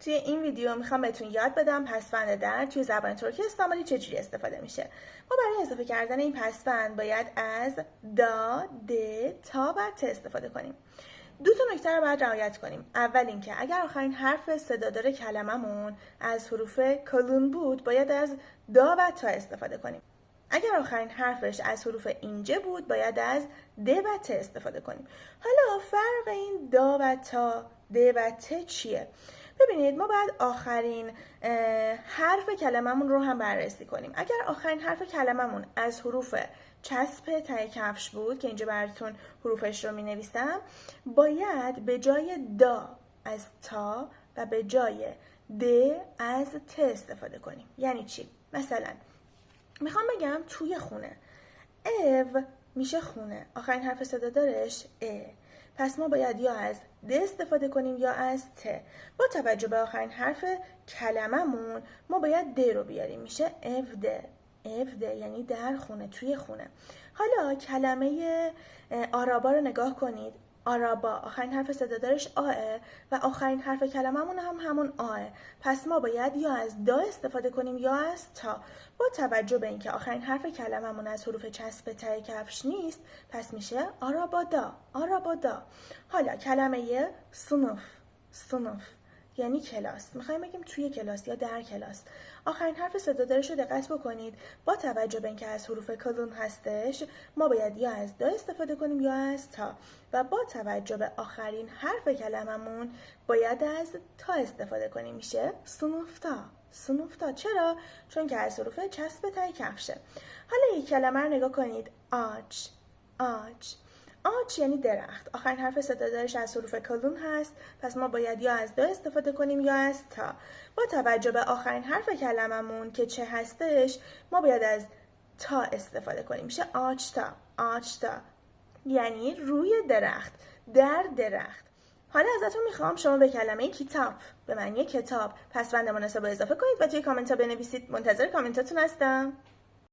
توی این ویدیو میخوام بهتون یاد بدم پسوند در توی زبان ترکی استانبولی چجوری استفاده میشه. ما برای اضافه کردن این پسوند باید از دا، د، تا و ت استفاده کنیم. دو تا نکته رو باید رعایت کنیم. اول اینکه اگر آخرین حرف صدادار کلممون از حروف کلون بود باید از دا و تا استفاده کنیم. اگر آخرین حرفش از حروف اینجه بود باید از د و ت استفاده کنیم. حالا فرق این دا و تا، د و ت چیه؟ ببینید ما باید آخرین حرف کلممون رو هم بررسی کنیم. اگر آخرین حرف کلممون از حروف چسب ته کفش بود که اینجا براتون حروفش رو می نویسم، باید به جای دا از تا و به جای د از ت استفاده کنیم. یعنی چی؟ مثلا میخوام بگم توی خونه، او میشه خونه، آخرین حرف صدا دارش ا، پس ما باید یا از د استفاده کنیم یا از ت. با توجه به آخرین حرف کلممون ما باید د رو بیاریم، میشه افده، افده یعنی در خونه، توی خونه. حالا کلمه آرابا رو نگاه کنید. آرابا آخرین حرف صدادارش آه و آخرین حرف کلممون هم همون آه. پس ما باید یا از دا استفاده کنیم یا از تا. با توجه به اینکه آخرین حرف کلممون از حروف چسب ته کفش نیست پس میشه آرابادا، آرابادا. حالا کلمه سنوف، سنوف یعنی کلاس. میخوایم بگیم توی کلاس یا در کلاس. آخرین حرف صدادارش رو دقت بکنید. با توجه به اینکه از حروف کلون هستش ما باید یا از دا استفاده کنیم یا از تا و با توجه به آخرین حرف کلممون باید از تا استفاده کنیم، میشه سنوفتا، سنوفتا. چرا؟ چون که از حروف چسب ته کفشه. حالا یک کلمه رو نگاه کنید. آج، آج. آج یعنی درخت. آخرین حرف صدادارش از حروف کلون هست پس ما باید یا از دا استفاده کنیم یا از تا. با توجه به آخرین حرف کلممون که چه هستش ما باید از تا استفاده کنیم، میشه آجتا، آجتا یعنی روی درخت، در درخت. حالا ازتون میخوام شما به کلمه کتاب به معنی کتاب پسوند مناسب رو اضافه کنید و توی کامنت ها بنویسید. منتظر کامنتاتون هستم.